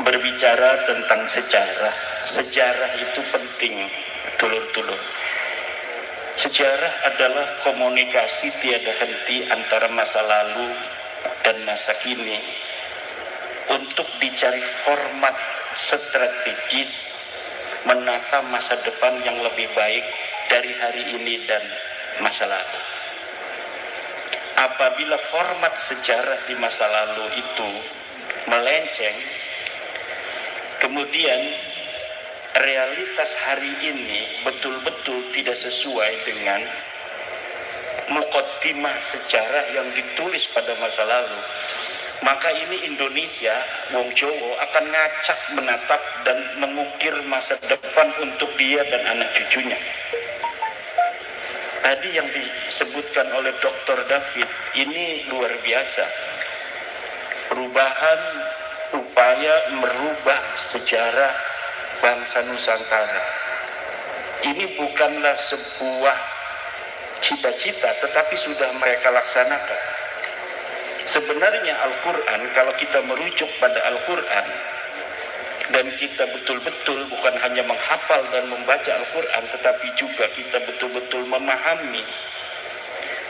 berbicara tentang sejarah. Sejarah itu penting, dulur-dulur. Sejarah adalah komunikasi tiada henti antara masa lalu dan masa kini untuk dicari format strategis menata masa depan yang lebih baik dari hari ini dan masa lalu. Apabila format sejarah di masa lalu itu melenceng, kemudian realitas hari ini betul-betul tidak sesuai dengan muqaddimah sejarah yang ditulis pada masa lalu, maka ini Indonesia, wong Jawa akan ngacak, menatap dan mengukir masa depan untuk dia dan anak cucunya. Tadi yang disebutkan oleh Dr. David ini luar biasa. Perubahan, upaya merubah sejarah bangsa Nusantara. Ini bukanlah sebuah cita-cita, tetapi sudah mereka laksanakan. Sebenarnya Al-Quran, kalau kita merujuk pada Al-Quran dan kita betul-betul bukan hanya menghafal dan membaca Al-Quran, tetapi juga kita betul-betul memahami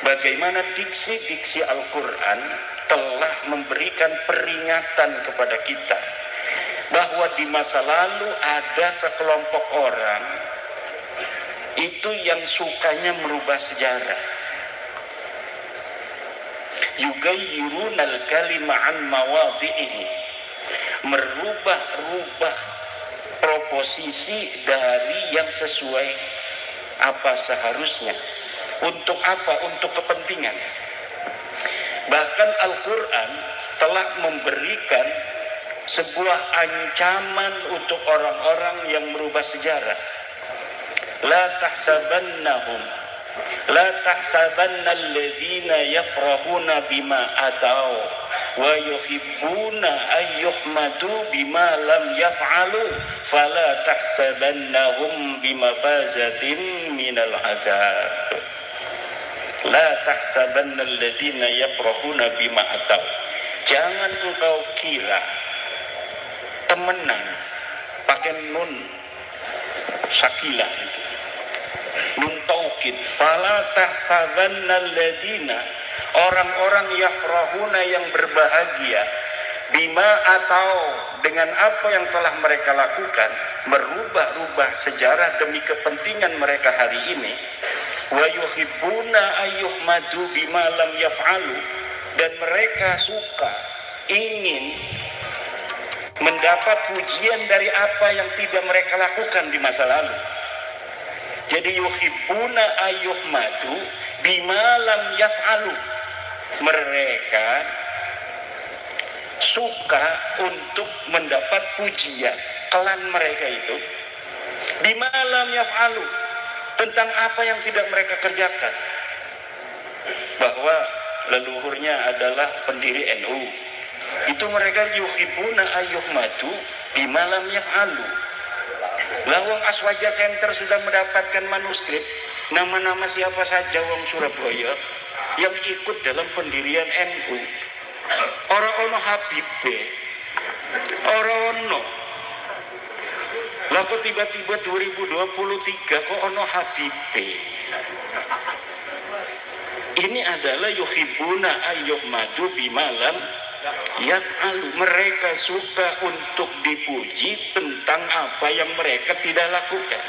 bagaimana diksi-diksi Al-Quran telah memberikan peringatan kepada kita bahwa di masa lalu ada sekelompok orang itu yang sukanya merubah sejarah. Yughayyirunal kalima an mawadhi'ihi, merubah-rubah proposisi dari yang sesuai apa seharusnya. Untuk apa? Untuk kepentingan. Bahkan Al-Quran telah memberikan sebuah ancaman untuk orang-orang yang merubah sejarah. La tahsabanna alladhina yafrahuna bima atau wa yuhibbuna ayyuhmadu bima lam yaf'alu fala tahsabannahum bimafazatin minal azab. La tahsabanna alladhina yafrahuna bima atau, jangan engkau kira temenan pakai nun sakilah itu, nun taukid, fala tahsabanna alladhina, orang-orang yafrahuna yang berbahagia bima atau dengan apa yang telah mereka lakukan, merubah-rubah sejarah demi kepentingan mereka hari ini, wa yuhibbuna ayyuhmadu bima lam yaf'alu, dan mereka suka, ingin mendapat pujian dari apa yang tidak mereka lakukan di masa lalu. Jadi yuhibbuna ayyuhmadu bima lam yaf'alu, mereka suka untuk mendapat pujian, klan mereka itu bima lam yaf'alu, tentang apa yang tidak mereka kerjakan. Bahwa leluhurnya adalah pendiri NU, itu mereka yuhibbuna ayyuhmadu bima lam yaf'alu. Lawang Aswaja Center sudah mendapatkan manuskrip nama-nama siapa saja wong Surabaya yang ikut dalam pendirian NU. Ora ono Habibe, ora ono. Lah kok tiba-tiba 2023 kok ono Habibe. Ini adalah yuhibbuna ayyuhmadu bima lam yaf'alu, mereka suka untuk dipuji tentang apa yang mereka tidak lakukan.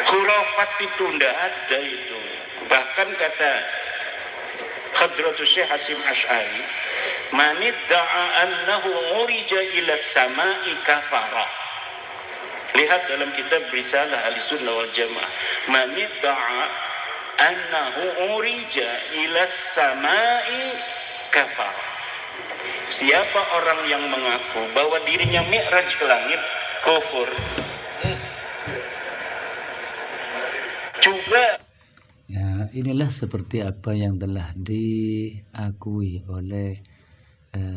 Khurafat itu tidak ada itu. Bahkan kata Hadratus Syekh Hasim Asy'ari, manidda'a annahu urija ila sama'i kafara. Lihat dalam kitab Risalah Ahlussunnah wal Jamaah, manidda'a annahu urija ila sama'i kafar. Siapa orang yang mengaku bahwa dirinya mi'raj ke langit, kufur. Juga ya, inilah seperti apa yang telah diakui oleh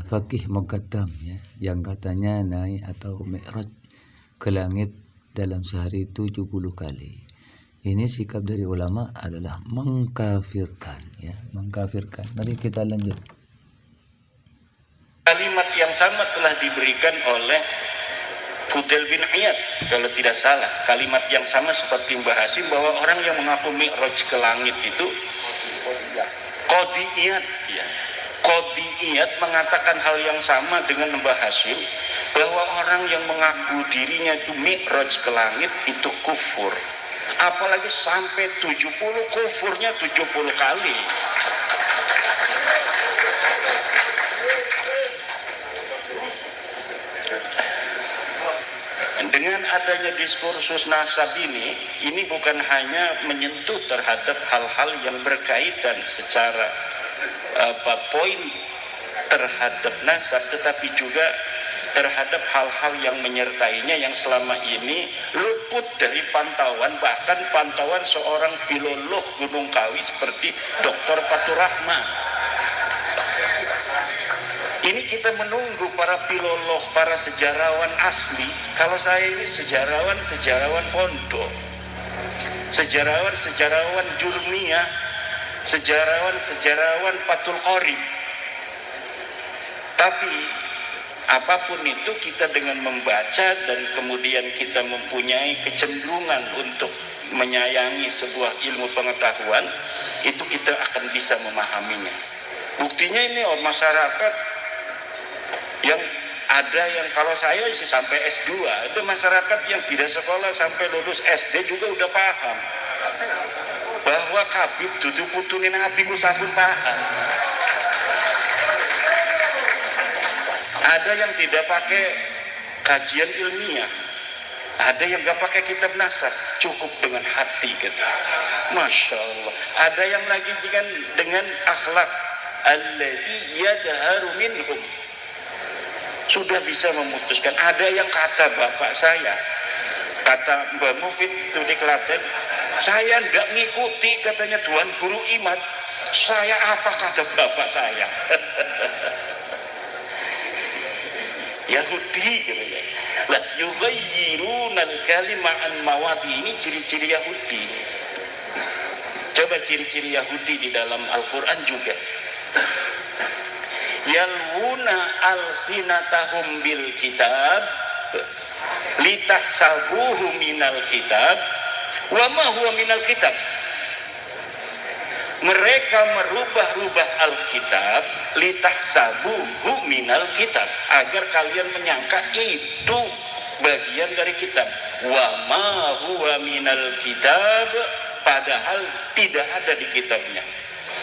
Faqih Muqaddam, ya, yang katanya naik atau mi'raj ke langit dalam sehari 70 kali. Ini sikap dari ulama adalah mengkafirkan, ya, mengkafirkan. Mari kita lanjut. Kalimat yang sama telah diberikan oleh Fudail bin Iyad, kalau tidak salah. Kalimat yang sama seperti Mbah Hasim, bahwa orang yang mengaku mi'raj ke langit itu Qadi Iyad, ya. Qadi Iyad mengatakan hal yang sama dengan Mbah Hasim, bahwa orang yang mengaku dirinya itu mi'raj ke langit itu kufur. Apalagi sampai 70, kufurnya 70 kali. Dengan adanya diskursus nasab ini bukan hanya menyentuh terhadap hal-hal yang berkaitan secara poin terhadap nasab, tetapi juga terhadap hal-hal yang menyertainya yang selama ini luput dari pantauan, bahkan pantauan seorang filolog Gunung Kawi seperti Dr. Fatur Rahman. Ini kita menunggu para filolog, para sejarawan asli. Kalau saya ini sejarawan pondok, sejarawan Jurmiyah, sejarawan Fathul Qorib. Tapi apapun itu, kita dengan membaca dan kemudian kita mempunyai kecenderungan untuk menyayangi sebuah ilmu pengetahuan, itu kita akan bisa memahaminya. Buktinya ini masyarakat yang ada, yang kalau saya sih sampai S2, ada masyarakat yang tidak sekolah sampai lulus SD juga udah paham bahwa Habib dudu putune Nabi ku sampun paham. Ada yang tidak pakai kajian ilmiah, ada yang gak pakai kitab nasab, cukup dengan hati gitu. Masya Allah. Ada yang lagi dengan akhlak alladzi yadharu minhum, sudah bisa memutuskan. Ada yang kata bapak saya, kata Mbak Mufid itu di Klaten, saya tidak ngikuti katanya Tuan Guru Imad. Saya apa kata bapak saya? Yahudi gitu ya. Lah yughayyiruna al-kalima an mawadi, ini ciri-ciri Yahudi. Coba ciri-ciri Yahudi di dalam Al-Qur'an juga. Yalwuna alsinatahum bil kitab litahsabuhu minal kitab wa ma huwa minal kitab. Mereka merubah-rubah Alkitab litahsabuhu minal kitab, agar kalian menyangka itu bagian dari kitab. Wa ma huwa minal kitab, padahal tidak ada di kitabnya.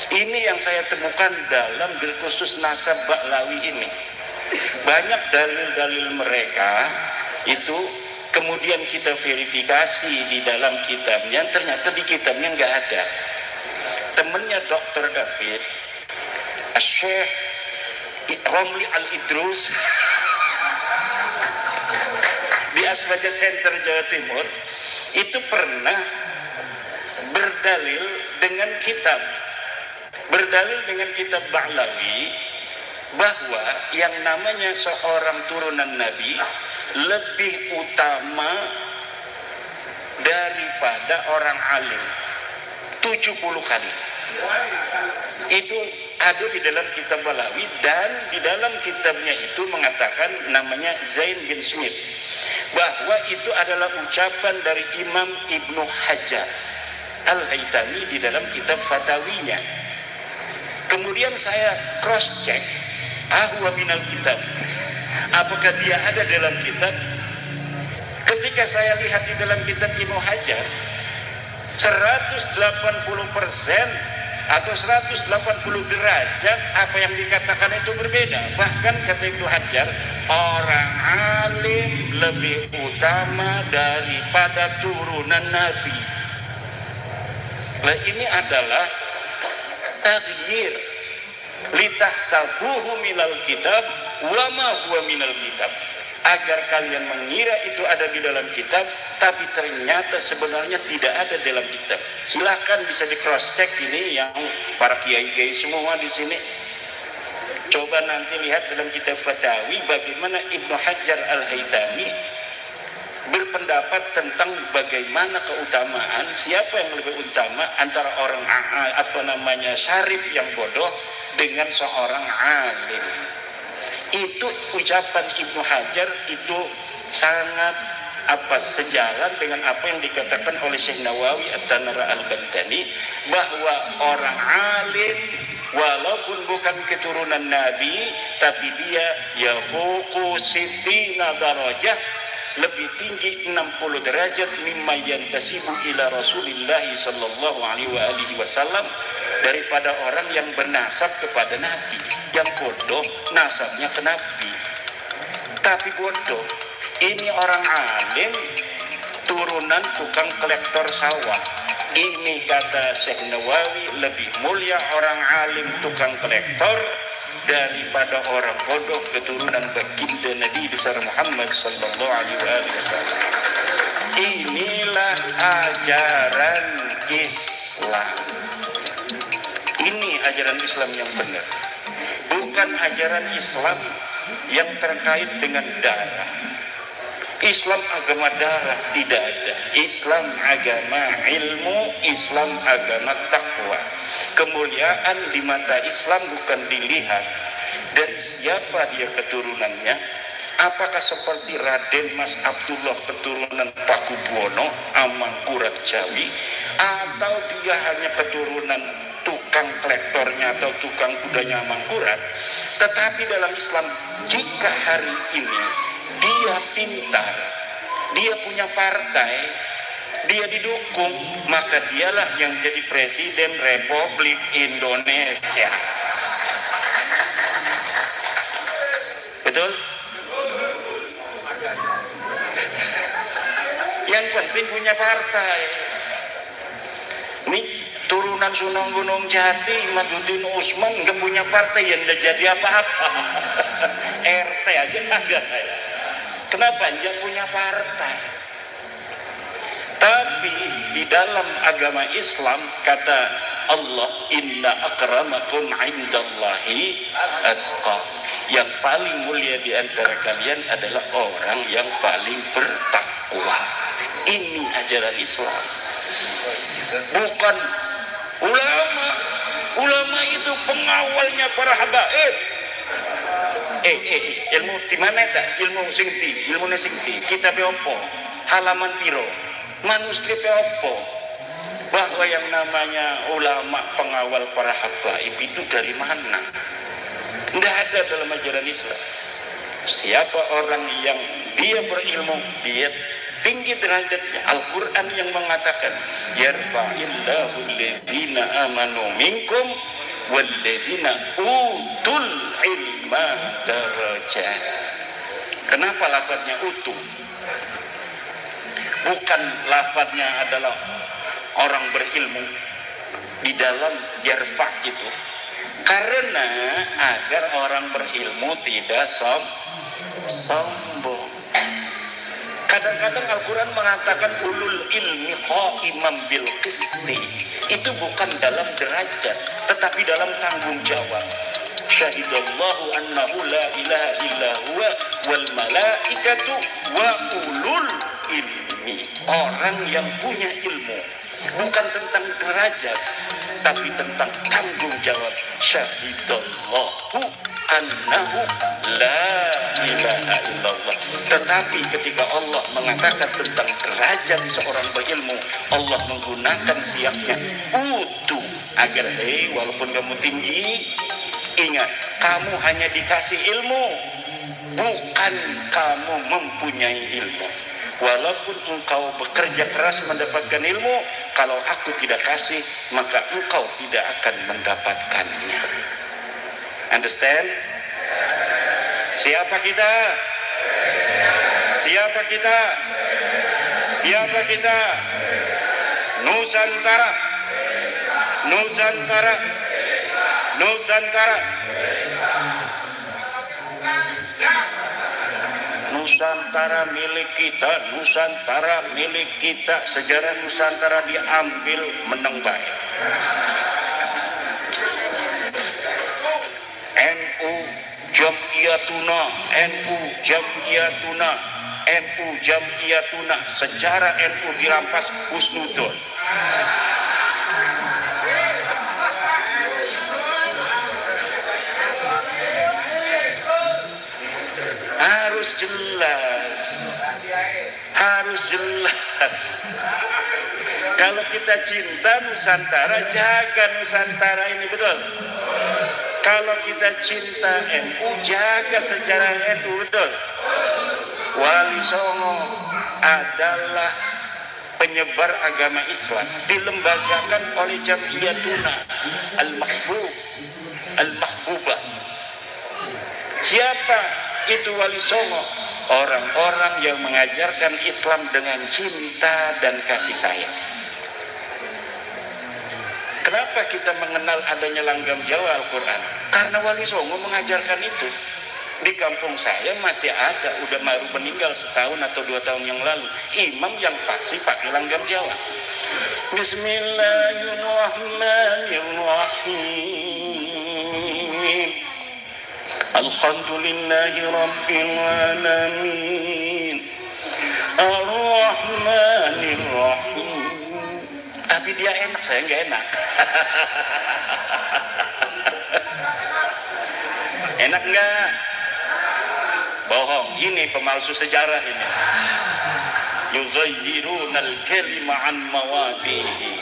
Ini yang saya temukan dalam diskursus nasab Ba'lawi ini. Banyak dalil-dalil mereka itu kemudian kita verifikasi di dalam kitabnya, ternyata di kitabnya nggak ada. Temennya Dr. David, Syekh Romli Al-Idrus di Aswaja Center Jawa Timur itu pernah berdalil dengan kitab Ba'lawi, bahwa yang namanya seorang turunan Nabi lebih utama daripada orang alim 70 kali. Itu ada di dalam kitab Ba'lawi, dan di dalam kitabnya itu mengatakan, namanya Zain bin Smith, bahwa itu adalah ucapan dari Imam Ibnu Hajar Al-Haytami di dalam kitab Fatawinya. Kemudian saya cross check, ahwa minal kitab, apakah dia ada dalam kitab? Ketika saya lihat di dalam kitab Ibnu Hajar, 180% atau 180 derajat apa yang dikatakan itu berbeda. Bahkan kata Ibnu Hajar, orang alim lebih utama daripada turunan Nabi. Nah, ini adalah taghyir litahsabuhu minal kitab wa ma huwa minal kitab, agar kalian mengira itu ada di dalam kitab, tapi ternyata sebenarnya tidak ada dalam kitab. Silahkan bisa di cross check ini yang para kiai-kiai semua di sini. Coba nanti lihat dalam kitab Fatawi bagaimana Ibnu Hajar Al-Haytami berpendapat tentang bagaimana keutamaan, siapa yang lebih utama antara orang syarif yang bodoh dengan seorang alim. Itu ucapan Ibnu Hajar itu sangat sejalan dengan apa yang dikatakan oleh Syekh Nawawi At-Tanara Al-Bantani, bahwa orang alim walaupun bukan keturunan Nabi, tapi dia yafuqu sittina darajah, lebih tinggi 60 derajat mimma yantasibu ila Rasulillah sallallahu alaihi wasallam, daripada orang yang bernasab kepada Nabi. Yang bodoh nasabnya ke Nabi, tapi bodoh ini orang alim turunan tukang kolektor sawah. Ini kata Syekh Nawawi, lebih mulia orang alim tukang kolektor daripada orang bodoh keturunan baginda Nabi besar Muhammad sallallahu alaihi wasallam. Inilah ajaran Islam. Ini ajaran Islam yang benar, bukan ajaran Islam yang terkait dengan darah. Islam agama darah tidak ada. Islam agama ilmu, Islam agama takwa. Kemuliaan di mata Islam bukan dilihat dari siapa dia keturunannya. Apakah seperti Raden Mas Abdullah keturunan Pakubuwono, Amangkurat Jawi, atau dia hanya keturunan tukang kolektornya atau tukang kudanya Amangkurat. Tetapi dalam Islam, jika hari ini dia pintar, dia punya partai, dia didukung, maka dialah yang jadi Presiden Republik Indonesia. Betul? Yang penting punya partai. Nih turunan Sunan Gunung Jati, Madudin Usman nggak punya partai, yang nggak jadi apa-apa. RT aja kagak saya. Kenapa? Dia punya partai. Tapi di dalam agama Islam kata Allah, inna akramakum indallahi atqakum. Yang paling mulia di antara kalian adalah orang yang paling bertakwa. Ini ajaran Islam. Bukan ulama. Ulama itu pengawalnya para habaib. Ilmu di mana tak? Ilmu singti, ilmu singti. Kitab opo? Halaman piro? Manuskrip opo? Bahwa yang namanya ulama pengawal para habaib itu dari mana? Tidak ada dalam ajaran Islam. Siapa orang yang dia berilmu, dia tinggi derajatnya. Al-Quran yang mengatakan, yarfa'illahu alladhina amanu minkum walladzina utul ilma darajat. Kenapa lafadznya utuh? Bukan lafadznya adalah orang berilmu di dalam yarfa itu, karena agar orang berilmu tidak sombong. Kadang-kadang Al-Quran mengatakan ulul ilmi qa'imam bil qisti. Itu bukan dalam derajat, tetapi dalam tanggung jawab. Syahidallahu annahu la ilaha illa huwa wal malaikatu wa ulul ilmi. Orang yang punya ilmu, bukan tentang derajat, tapi tentang tanggung jawab. Syahidallahu annahu la ilaha illallah. Tetapi ketika Allah mengatakan tentang derajat seorang berilmu, Allah menggunakan siapnya utu, agar walaupun kamu tinggi, ingat, kamu hanya dikasih ilmu, bukan kamu mempunyai ilmu. Walaupun engkau bekerja keras mendapatkan ilmu, kalau aku tidak kasih, maka engkau tidak akan mendapatkannya. Understand? Siapa kita? Siapa kita? Siapa kita? Nusantara. Nusantara. Nusantara. Nusantara milik kita. Nusantara milik kita. Sejarah Nusantara diambil menang baik. NU Jam'iyatuna, NU Jam'iyatuna, NU Jam'iyatuna. Sejarah NU dirampas husnudon. jelas. Harus jelas. Kalau kita cinta Nusantara, jaga Nusantara ini, betul. Kalau kita cinta NU, jaga sejarah NU, betul. Wali Songo adalah penyebar agama Islam, dilembagakan oleh Jam'iyatuna Al-Mahbubah. Siapa itu Wali Songo? Orang-orang yang mengajarkan Islam dengan cinta dan kasih sayang. Kenapa kita mengenal adanya langgam Jawa Al-Quran? Karena Wali Songo mengajarkan itu. Di kampung saya masih ada, udah baru meninggal setahun atau 2 tahun yang lalu, imam yang pasti pakai langgam Jawa. Bismillahirrahmanirrahim. Alhamdulillahi Rabbil Alamin. Ar-Rahmanirrahim. Tapi dia enak, saya nggak enak. Enak nggak? Bohong, ini pemalsu sejarah ini. Yughayyiruna al-kalima an mawadihi.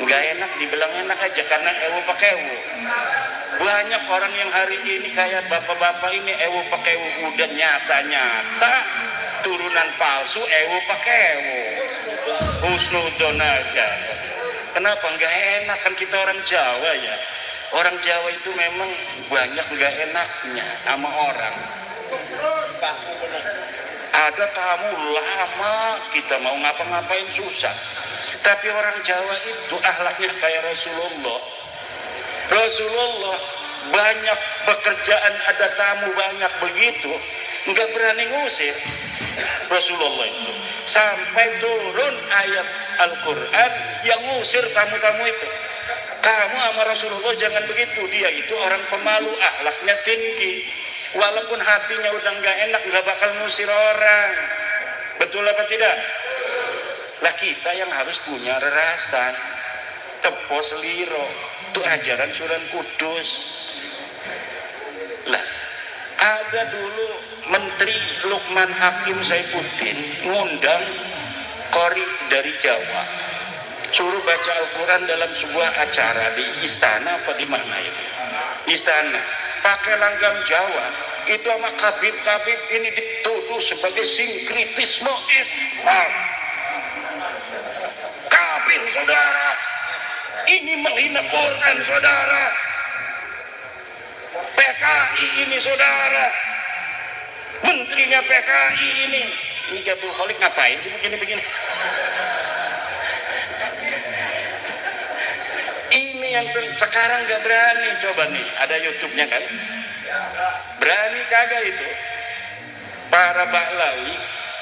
Nggak enak, dibilang enak aja karena ewo pakai ewo. Banyak orang yang hari ini kayak bapak-bapak ini ewo pakai ewo, udah nyata-nyata turunan palsu ewo pakai ewo. Husnudon aja. Kenapa? Nggak enak, kan kita orang Jawa ya. Orang Jawa itu memang banyak nggak enaknya sama orang. Ada tamu lama, kita mau ngapa-ngapain susah. Tapi orang Jawa itu akhlaknya kayak Rasulullah. Rasulullah banyak pekerjaan, ada tamu banyak begitu, nggak berani ngusir. Rasulullah itu sampai turun ayat Al-Quran yang ngusir tamu-tamu itu. Kamu sama Rasulullah jangan begitu, dia itu orang pemalu, akhlaknya tinggi. Walaupun hatinya udah nggak enak, nggak bakal ngusir orang. Betul apa tidak? Lah kita yang harus punya rerasan, tepos liro, itu ajaran Sunan Kudus. Lah ada dulu Menteri Lukman Hakim Saifuddin ngundang qori dari Jawa, suruh baca Al-Quran dalam sebuah acara di istana apa di mana itu? Istana. Pakai langgam Jawa, itu sama kabib-kabib ini dituduh sebagai sinkritisme Islam. Kabir saudara, ini menghina Quran saudara. PKI ini saudara, menterinya PKI ini Abdul Khalik ngapain sih begini-begini? Ini yang sekarang gak berani. Coba nih, ada YouTube-nya kan? Berani kagak itu? Para Baklawi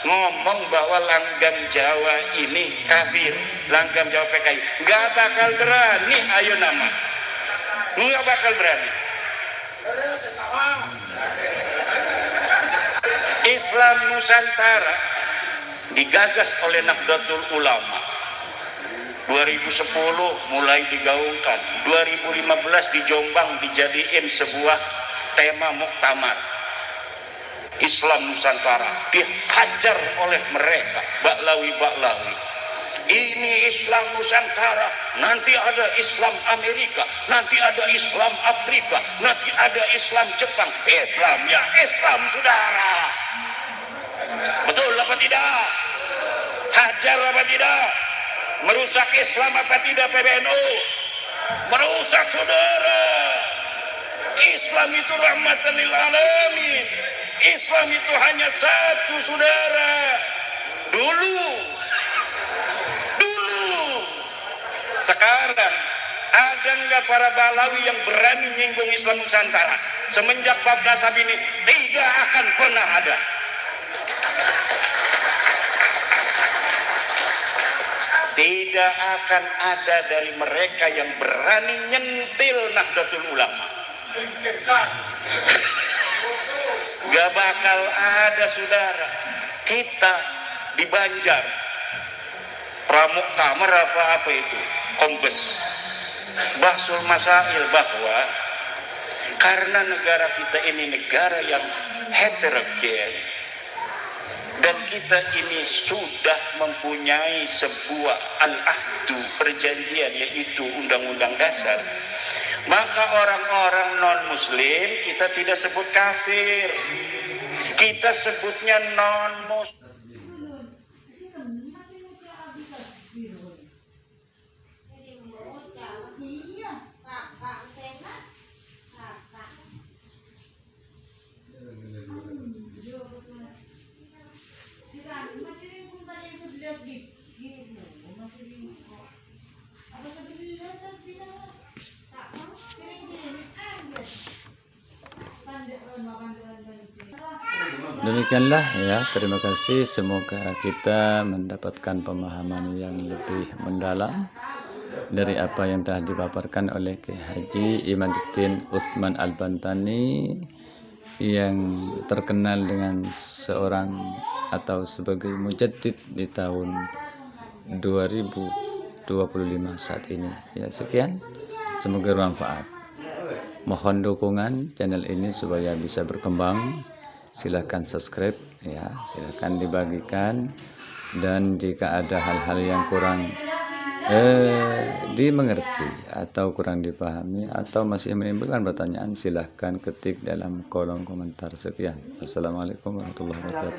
ngomong bahwa langgam Jawa ini kafir, langgam Jawa PKI. Gak bakal berani, ayo nama. Gak bakal berani. Islam Nusantara digagas oleh Nahdlatul Ulama. 2010 mulai digaungkan, 2015 di Jombang dijadiin sebuah tema muktamar. Islam Nusantara dihajar oleh mereka, Baklawi-Baklawi. Ini Islam Nusantara, nanti ada Islam Amerika, nanti ada Islam Afrika, nanti ada Islam Jepang. Islam ya Islam saudara. Betul apa tidak? Hajar apa tidak? Merusak Islam apa tidak PBNU? Merusak saudara. Islam itu rahmatan lil alamin. Islam itu hanya satu saudara. Dulu. Sekarang ada nggak para Balawi yang berani nyinggung Islam Nusantara? Semenjak Bab Nasab ini tidak akan pernah ada. Tidak akan ada dari mereka yang berani nyentil Nahdlatul Ulama. Gak bakal ada saudara. Kita di Banjar Pramuktamar apa itu Kombes Bahsul Masail bahwa karena negara kita ini negara yang heterogen, dan kita ini sudah mempunyai sebuah al-ahdu, perjanjian, yaitu undang-undang dasar, maka orang-orang non-muslim kita tidak sebut kafir, kita sebutnya non-muslim. Demikianlah ya, terima kasih, semoga kita mendapatkan pemahaman yang lebih mendalam dari apa yang telah dipaparkan oleh Kiai Haji Imaduddin Utsman Al-Bantani yang terkenal dengan seorang atau sebagai mujaddid di tahun 2025 saat ini. Ya, sekian, semoga bermanfaat. Mohon dukungan channel ini supaya bisa berkembang. Silahkan subscribe ya, silahkan dibagikan, dan jika ada hal-hal yang kurang dimengerti atau kurang dipahami atau masih menimbulkan pertanyaan, silahkan ketik dalam kolom komentar. Sekian, wassalamualaikum warahmatullahi wabarakatuh.